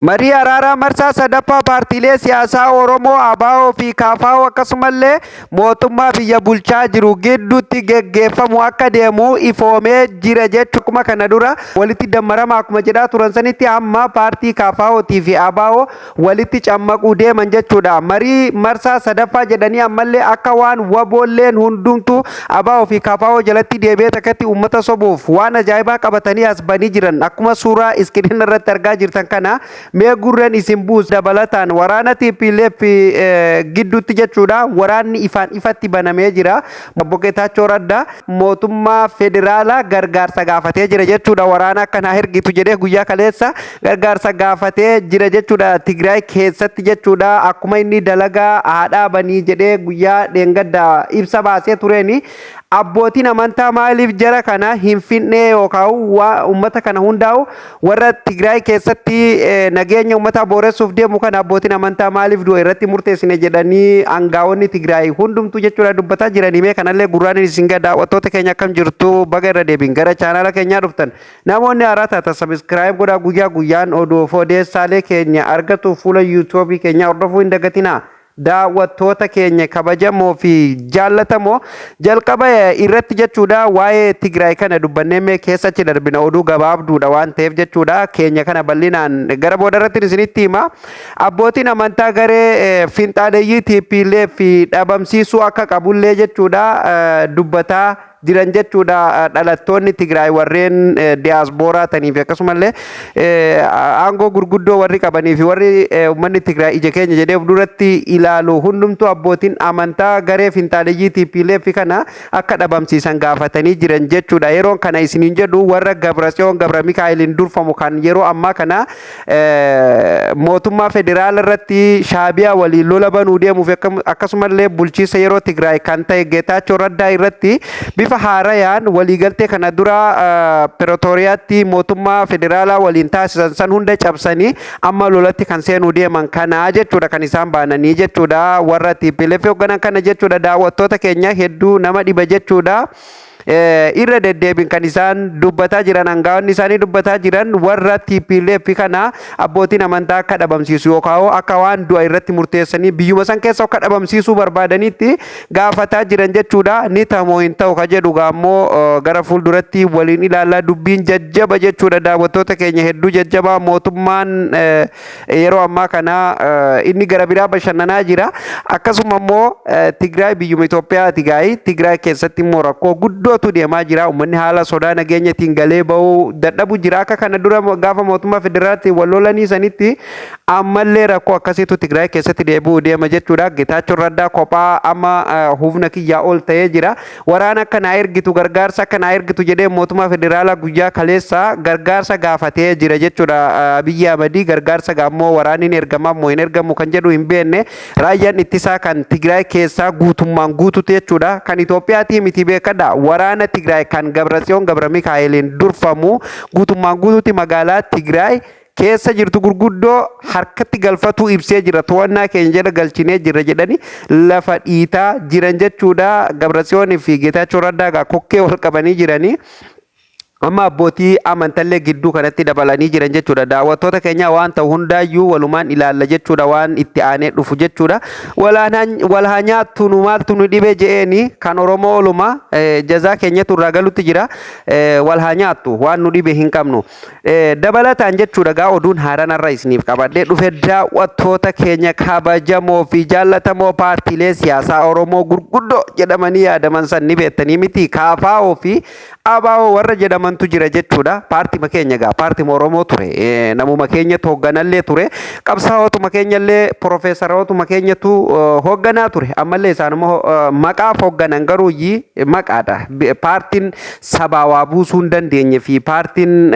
Marii araaraa marsaa sadaffaa paartiilee siyaasaa Oromoo ABO fi KFO akkasumallee mootummaa biyya bulchaa jiru gidduutti geggeeffamu akka deemu ifoomee jira jechuudha. Akkuma kana dura walitti dammarama akkuma jedhaa turan sanitti amma paartii KFOtii fi ABO walitti cammaquu deeman jechuudha. Marii marsaa sadaffaa jedhanii ammallee akka waan waboolleen hundumtu ABO fi KFO jalatti deebi'ee takkatti uummata sobuuf waan ajaa'ibaa qabatanii as banii jiran akkuma suuraa iskiriin irratti argaa jirtan kana. Mee gurreen isin buus dabalataan waraana TPLF gidduutti jechuudha. Waraanni ifaan ifatti banamee jira. Obbo Geetaachoo Raddaa mootummaa federaalaa gargaarsa gaafatee jira jechuudha. Waraana akkanaa ergitu jedhee guyyaa kaleessa gargaarsa gaafatee jira jechuudha. Tigraay keessatti jechuudha. Akkuma inni dalagaa haadhaa banii jedhee guyyaa dheengadda ibsa baasee tureeni. Abbootiin amantaa maaliif jara kana hin fixne yookaan uummata kana hundaa'u warra Tigraay keessatti nageenya uummataa booressuuf deemu kana abbootiin amantaa maaliif du'a irratti murteessine jedhanii aangaa'onni Tigraay hundumtuu jechuudha dubbataa jiranii. Mee kanallee gurraan isin gad daawwattoota keenya akkam jirtu baga irra deebiin gara chaanaala keenyaa dhuftan namoonni haaraa taatan sabiskiraayib godhaa guyyaa guyyaan oduuf odeessaalee keenya argatu fuula yuutuubii keenya hordofuu hin dagatinaa. Daawwattoota keenya kabajamoo fi jaallatamoo jalqaba irratti jechuudha waa'ee Tigraay kana dubbannee mee keessatti darbina oduu gabaabduudha waan ta'eef jechuudha keenya kana bal'inaan gara booda irratti isinitti hima. Abbootiin amantaa garee finxaaleeyyii TPLF fi dhabamsiisuu akka qabullee jechuudha dubbataa jiran jechuudha. Dhalattoonni Tigraay warreen diyaasbooraa ta'anii fi akkasumallee aangoo gurguddoo warri qabanii fi warri uummanni Tigraay ija keenya jedheef duratti ilaalu hundumtuu abbootiin amantaa garee finxaaleeyyii TPLF kana akka dhabamsiisan gaafatanii jiran jechuudha. Yeroon kana isiniin jedhu warra Gabratsiyoon Gabra Mikaa'eliin durfamu kan yeroo ammaa kana mootummaa federaala irratti shaabiyaa waliin lola banuu deemuuf akkasumallee bulchiisa yeroo Tigraay kan ta'e Geetaachoo Raddaa irratti bifa haarayaan waliigaltee kana dura Pretooriyaatti mootummaa federaalaa waliin taasisan san hunda cabsanii amma lolatti kan seenuu deeman kana jechuudha kan isaan baananii jechuudha. Warra TPLF hoogganan kana jechuudha daawwattoota keenya hedduu nama dhiba jechuudha. Irra deddeebiin kan isaan dubbataa jiran aangaa'onni isaanii dubbataa jiran warra TPLF kana abbootiin amantaa akka dhabamsiisu yookaan akka waan du'a irratti murteessanii biyyuma san keessa akka dhabamsiisuu barbaadanitti gaafataa jiran jechuudha. Ni tamoo hin ta'u ka jedhu gaammoo gara fuulduratti waliin ilaalaa dubbiin jajjaba jechuudha. Daawwattoota keenya hedduu jajjabaa mootummaan yeroo ammaa kana inni gara biraa bashannanaa jira. Akkasuma immoo Tigraay biyyuma Itoophiyaati gaa'ii Tigraay keessatti immoo rakkoo guddoo deemaa jira. Uummanni haala sodaa nageenyatiin galee ba'uu dadhabu jira. Akka kana dura gaafa mootummaa federaalaatti wal lolanii sanitti ammallee rakkoo akkasiitu Tigraay keessatti deebi'uu deema jechuudha. Geetaachoo Raddaa kophaa amma humna kiyyaa ol ta'ee jira. Waraana akka naa ergitu gargaarsa akka naa ergitu jedhee mootummaa federaalaa guyyaa kaleessa gargaarsa gaafatee jira jechuudha. Abiyyi Ahmedii gargaarsa gaammoo waraaniin ergamaa moo hin ergamu kan jedhu hin beekne. Raayyaan ittisaa kan Tigraay keessaa guutummaan guututu jechuudha. Kan Itoophiyaatii miti beekadha. Waraana Tigraay kan Gabratsiyoon Gabra Mikaa'eliin durfamu guutummaan guutuutti magaalaa Tigraay keessa jirtu gurguddoo harkatti galfatu ibsee jira. To'annaa keenya jala galchinee jirra jedhanii lafa dhiitaa jiran jechuudha. Gabratsiyoonii fi Geetaachoo Raddaa kokkee wal qabanii jiranii. Amma abbootii amantaallee gidduu kanatti dabalanii jiran jechuudha. Daawwattoota keenya waan ta'u hundaayyuu walumaan ilaalla jechuudha. Waan itti aanee dhufu jechuudha. Wal haa nyaattu nu maaltu nu dhibee je'eeni kan Oromoo oluma jazaa keenyatu irraa galutti jira. Wal haa nyaattu waan nu dhibee hin qabnu. Dabalataan jechuudha gaa oduun haaraan irraa isiniif qabadhee dhufe daawwattoota keenya kabajamoo fi jaallatamoo paartiilee siyaasaa Oromoo gurguddoo jedhamanii yaadaman san ni beektanii miti. KFO fi ABO warra jedhamantu jira jechuudha. Paartii keenya gaa paartii Oromoo ture. Namuma keenyatu hoogganallee ture. Qabsaa'ootuma keenyallee Profeesarootuma keenyatu hoogganaa ture. Ammallee isaanuma maqaaf hoogganan garuu maqaadha. Paartiin sabaa waa buusuu hin dandeenye fi paartiin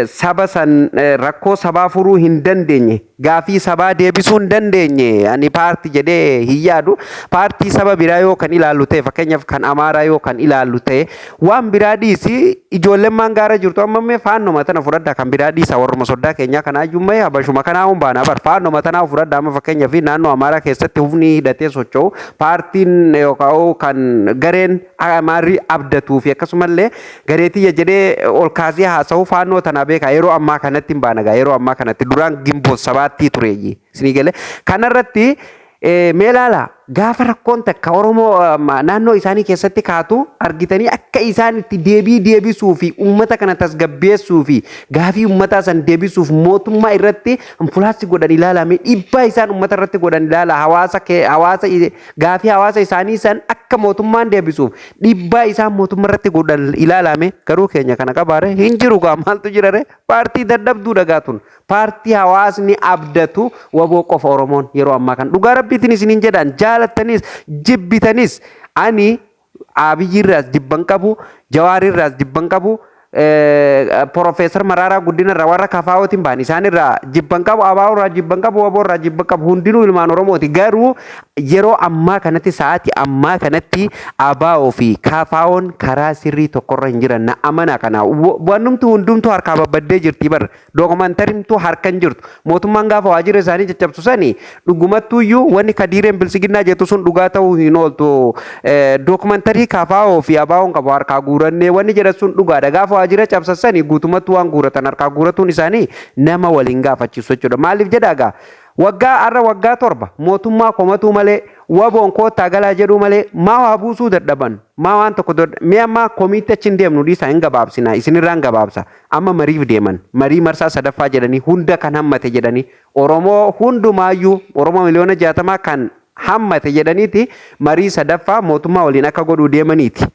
saba san rakkoo sabaa furuu hin dandeenye. Gaafii sabaa deebisuu hin dandeenye. Ani paartii jedhee hin yaadu. Paartii saba biraa yoo kan ilaallu ta'e fakkeenyaaf kan Amaaraa yoo kan ilaallu ta'e waan biraa dhiisi ijoolleen mangaara jirtu amma mee faannoo matana fudhadhaa kan biraa dhiisa warruma soddaa keenyaa kanaa jummee habashuma kanaa humbaana bar faannoo matanaa fudhadhaa amma fakkeenyaaf naannoo Amaaraa keessatti humni hidhatee socho'u paartiin yookaan kan gareen Amaarri abdatuu fi akkasumallee gareetiyya jedhee ol kaasee haasa'u faannoo tanaa beekaa yeroo ammaa kanatti hin baanagaa yeroo ammaa kanatti duraan gimboo sabaattii tureeyyi isinii galee kanarratti meelaala gaafa rakkoon takka Oromoo naannoo isaanii keessatti kaatu argitanii akka isaan itti deebisuu fi uummata kana tasgabbeessuu fi gaafii uummataa san deebisuuf mootummaa irratti infulaansi godhan ilaalame dhiibbaa isaan uummata irratti godhan ilaala gaafii hawaasa isaanii san akka mootummaan deebisuuf dhiibbaa isaan mootummaa irratti godhan ilaalame garuu keenya kana qabaare hin jiru gaa maaltu jirare paartii dadhabduu dhagaatun paartii hawaasni abdatu waboo qofa Oromoon yeroo ammaa kan dhugaa rabbiitiin isiniin jedhan jaalattanis jibbitanis ani Abiyyiirraas jibban qabu Jawaariirraas jibban qabu Profeesar Maraaraa Guddinarraa warra kafaawootiin ba'an isaanirraa jibban qabu Abaaworraa jibban qabu Waboorraa jibban qabu hundinuu ilmaan Oromooti garuu yeroo ammaa kanatti sa'aatii ammaa kanatti Abaawoo fi kafaawoon karaa sirrii tokkorra hin jiran na amanaa kana wannumtu hundumtu harkaa babbaddee jirti bar dookumantarimtu harkan jirtu mootummaan gaafa waajjira isaanii caccabsu sani dhugumattuyyuu wanni kadiireen bilisiginnaa jettu sun dhugaa ta'uu hin ooltu dookumantarii kafaawoo fi Abaawoon qabu harkaa guurannee wanni jedhan sun dhugaadha gaafa waajjira cabsasanii guutumatti waan guuratan harkaa guuratuun isaanii nama waliin gaafachiisu jechuudha maaliif jedhaagaa waggaa arra waggaa torba mootummaa komatuu malee waboon koottaa galaa jedhu malee maa waa buusuu dadhaban maa waan tokko mee amma komiitti achi hin deemnu dhiisaa hin gabaabsina isinirraan gabaabsa amma mariif deeman marii marsaa sadaffaa jedhanii hunda kan hammate jedhanii Oromoo hundumaayyuu Oromoo miliyoona 60 kan hammate jedhaniiti marii sadaffaa mootummaa waliin akka godhuu deemaniiti.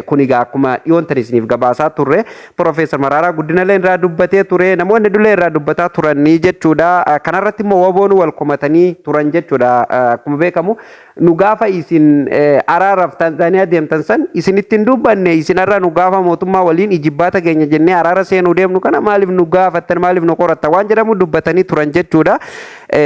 Kun egaa akkuma dhiyoon isiniif gabaasaa turre Profeesar Maraaraa Guddinallee irraa dubbatee ture namoonni hedduullee irraa dubbataa turanii jechuudha kanarratti immoo waboon wal komatanii turan jechuudha akkuma beekamu nu gaafa isin araaraaf Tanzaaniyaa deemtan san isinitti hin dubbanne isinarra nu gaafa mootummaa waliin ijibbaata keenya jennee araara seenuu deemnu kana maaliif nu gaafattan maaliif nu qorattan waan jedhamu dubbatanii turan jechuudha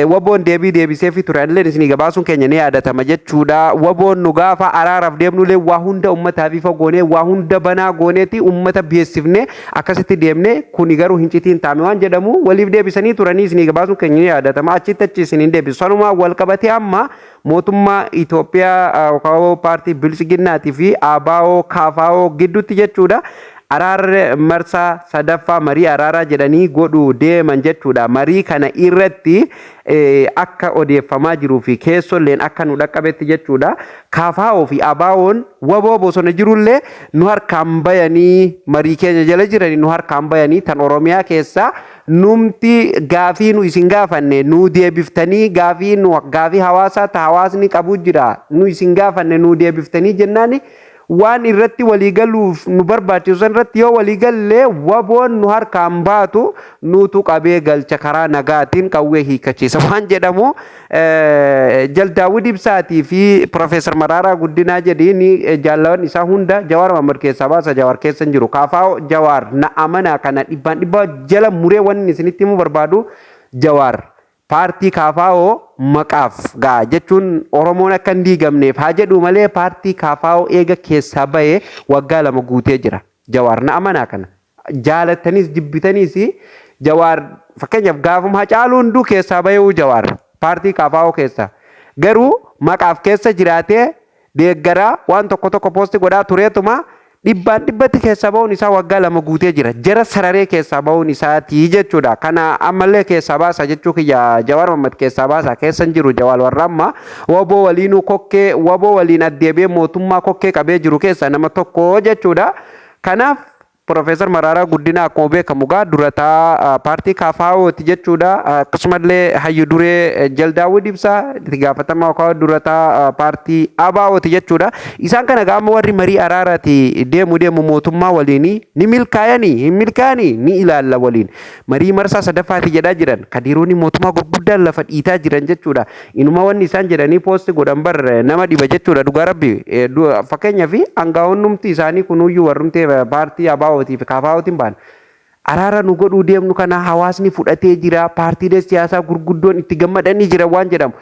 waboon deebisee fi turanillee isinii gabaasuun keenya ni yaadatama jechuudha waboon nu gaafa araaraaf deemnullee waa hunda ummata bifa goonee waa hunda banaa gooneeti ummata beessifne akkasitti deemne kuni garuu hincitiin taame waan jedhamu waliif deebisanii turanii isinii gabaasuun keenya ni yaadatama achitti achi isiniin deebisu sanumaa wal qabatee amma mootummaa Itoophiyaa yookaan paartii bilisiginnaatii fi Abaawoo Kafaawoo gidduutti jechuudha araara marsaa sadaffaa marii araaraa jedhanii godhuu deeman jechuudha marii kana irratti akka odeeffamaa jiruu fi keessolleen akka nu dhaqqabetti jechuudha Kafaawoo fi Abaawoon waboo bosona jirullee nu harkaan bayanii marii keenya jala jiranii nu harkaan bayanii tan Oromiyaa keessaa numti gaafii nu isin gaafanne nu deebiftanii gaafii hawaasaa ta hawaasni qabu jira nu isin gaafanne nu deebiftanii jennaani waan irratti waliigaluuf nu barbaachisan irratti yoo waliigallee waboon nu harkaan baatu nutu qabee galcha karaa nagaatiin qawwee hiikachiisa waan jedhamu Jaldaawwid Ibsaatii fi Profeesar Maraaraa Guddinaa jedhiin jaallawan isaa hunda Jawaar Mahammad keessaa baasa Jawaar keessa hin jiru Kafaawoo Jawaar na amanaa kana dhibbaa jala muree wanni isinitti himuu barbaadu Jawaar paartii Kafaawoo maqaaf gaa jechuun Oromoon akka hin diigamneef haa jedhu malee paartii Kafaawoo eega keessaa bahee waggaa 2 guutee jira Jawaar na amanaa kana jaalattanis jibbitaniis Jawaar fakkeenyaaf gaafuma Hacaaluu hunduu keessaa bahee Jawaar paartii Kafaawoo keessa garuu maqaaf keessa jiraatee deeggaraa waan tokko poosti godhaa tureetuma dhibbatti keessaa ba'uun isaa waggaa 2 guutee jira jara sararee keessaa ba'uun isaati jechuudha kana ammallee keessaa baasa jechuu kiyya Jawaar Mahammad keessaa baasa keessa hin jiru Jawaar warra amma waboo waliinuu kokkee waboo waliin addeebee mootummaa kokkee qabee jiru keessa nama tokko jechuudha kanaaf Profeesar Maraaraa Guddinaa akkuma beekamu gaa durataa paartii Kafaawooti jechuudha akkasumallee hayyu duree Jaldaawwid Ibsaa itti gaafatamaa yookaan durataa paartii Abaawooti jechuudha isaan kana gaama warri marii araaraati deemu mootummaa waliin ni milkaa'anii ni ilaalla waliin marii marsaa sadaffaati jedhaa jiran kadiroonni mootummaa gurguddaan lafa dhiitaa jiran jechuudha inuma wanni isaan jedhanii poosti godhan bar nama dhiba jechuudha dhugaa rabbi fakkeenyaaf aangaa'onnumti isaanii kunuyyuu warrumtee paartii Abaawooti fi Kafaawootiin baan araara nu godhuu deemnu kana hawaasni fudhatee jira paartiilee siyaasaa gurguddoon itti gammadanii jira waan jedhamu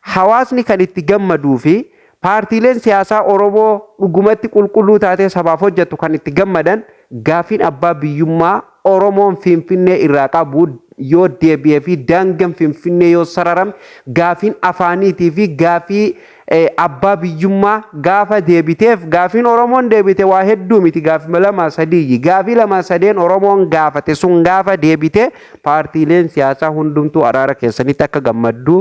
hawaasni kan itti gammaduu fi paartiileen siyaasaa Oromoo dhugumatti qulqulluu taatee sabaaf hojjettu kan itti gammadan gaafiin abbaa biyyummaa Oromoon Finfinnee irraa qabu yoo deebi'ee fi daangaan Finfinnee yoo sararame gaafiin afaaniitii fi gaafii abbaa biyyummaa gaafa deebiteef gaafiin Oromoon deebite waa hedduu miti gaafii lama sadii gaafii lama sadeen Oromoon gaafate sun gaafa deebite paartiileen siyaasaa hundumtuu araara keessanitti akka gammadu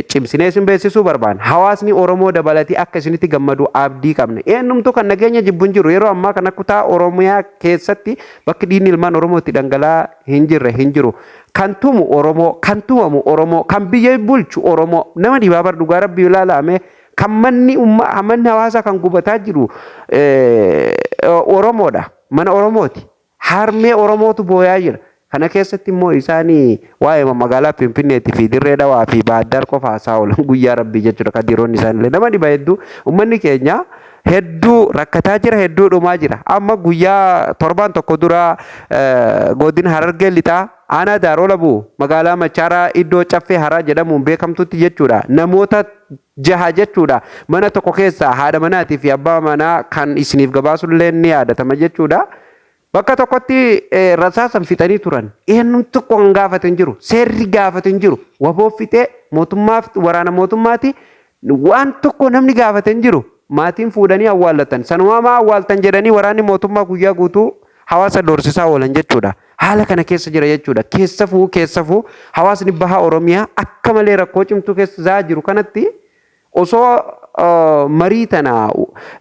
cimsinee isin beeksisuu barbaanna. Hawaasni Oromoo dabalatee akka isinitti gammadu abdii qabna. Eenyumtuu kan nageenya jibbu hin jiru yeroo ammaa kana kutaa Oromiyaa keessatti bakki diinni ilmaan Oromoo itti dhangala'aa hin jiru. Kan tumu Oromoo, kan tumamu Oromoo, kan biyya bulchu Oromoo. Nama dibaabar dhugaa rabbii ilaalame kan manni hawaasaa kan gubataa jiru Oromoodha. Mana Oromooti. Harmee Oromootu booyaa jira. Kana keessatti immoo isaanii waa'ee magaalaa Finfinneetii fi Dirree Dhawaa fi Baahirdaar qofa haasaa oolan guyyaa rabbii jechuudha kan diroonni isaaniillee nama dhiba hedduu uummanni keenya hedduu rakkataa jira hedduu dhumaa jira. Amma guyyaa torbaan tokko dura godina Harargee lixaa aanaa Daaroo Labuu magaalaa Machaaraa iddoo caffee haraa jedhamuun beekamtutti jechuudha. Namoota 6 jechuudha. Mana tokko keessa haadha manaatii fi abbaa manaa kan isiniif gabaasullee ni yaadatama jechuudha. Bakka tokkotti rasaasan fixanii turan. Eenyuun tokko kan gaafate hin jiru. Seerri gaafate hin jiru. Waboo fixee mootummaaf waraana mootummaati waan tokko namni gaafate hin jiru. Maatiin fuudhanii awwaallatan. Sanumaa awwaaltan jedhanii waraanni mootummaa guyyaa guutuu hawaasa doorsisaa oolan jechuudha. Haala kana keessa jira jechuudha. Keessafuu hawaasni baha Oromiyaa akka malee rakkoo cimtuu keessa jiru kanatti osoo marii tana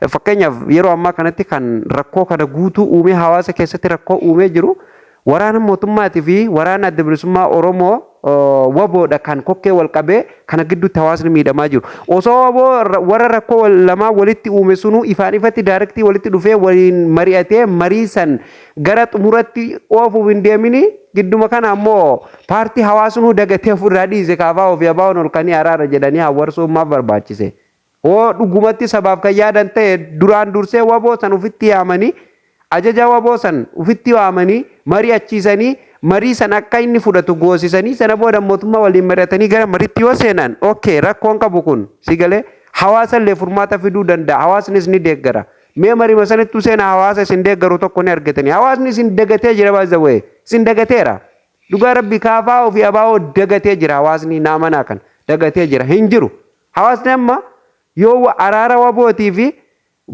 fakkeenyaaf yeroo ammaa kanatti kan rakkoo kana guutuu uumee hawaasa keessatti rakkoo uumee jiru waraana mootummaatii fi waraana adda bilisummaa Oromoo waboodha kan kokkee wal qabee kana gidduutti hawaasni miidhamaa jiru. Osoo waboo warra rakkoo lamaa walitti uume sunuu ifaan ifatti daayirektii walitti dhufee waliin mari'atee marii san gara xumuratti oofuuf hin deemini gidduma kana ammoo paartii hawaasnuu dagatee ofirraa dhiise kaafaa ofii abaa'oon ol kanii araara jedhanii hawwarsummaaf barbaachise. Oo dhugumatti sabaaf kan yaadan ta'e duraan dursee waboo san ufitti yaamanii ajaja waboo san ufitti waamanii mari'achiisanii marii san akka inni fudhatu goosisanii sana booda mootummaa waliin mari'atanii gara mariitti yoo seenan okay rakkoon qabu kun si galee hawaasa illee furmaata fiduu danda'a hawaasnis ni deeggara mee marii masanitti seena hawaasa isin deeggaru tokko ni argatanii hawaasni isin dagatee jira baazawee isin dagateera dhugaa rabbi kaafaa ofii abaa'oo dagatee jira hawaasni naamanaa kan dagatee jira hin jiru hawaasni amma yoo araara wabootii fi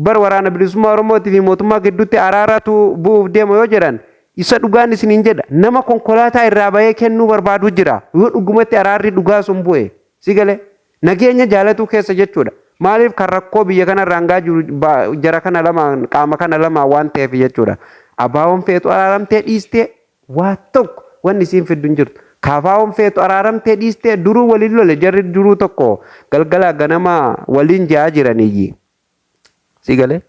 bar waraana bilisummaa Oromootii fi mootummaa gidduutti araaratu bu'uuf deema yoo jedhan isa dhugaan isiniin jedha nama konkolaataa irraa bahee kennuu barbaadu jira yoo dhugumatti araarri dhugaa sun bu'e si galee nageenya jaalatu keessa jechuudha maaliif kan rakkoo biyya kana rangaa jiru jara kana lama qaama kana lama waan ta'eef jechuudha abaa'oon feetu araaramtee dhiistee waa tokko wanni isiin fiddu hin jirtu kaafaa'oon feetu araaramtee dhiistee duruu waliin lole jarri duruu tokko galgala ganama waliin ji'aa jiraniyyi si galee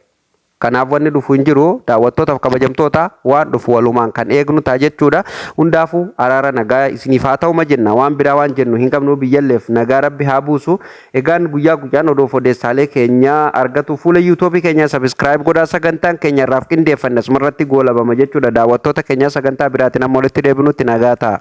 kanaaf wanni dhufu hin jiru daawwattootaaf kabajamtoota waan dhufu walumaan kan eegnu ta'a jechuudha hundaafuu araara nagaa isiniif haa ta'u jenna waan biraa waan jennu hin qabnu biyyalleef nagaa rabbi haa buusu egaan guyyaa guyyaan odoof odeessaalee keenya argatu fuula yuutuubii keenya sabiskiraayib godhaa sagantaan keenya irraaf qindeeffanne asumarratti goolabama jechuudha daawwattoota keenya sagantaa biraatiin amma walitti deebinutti nagaa ta'a.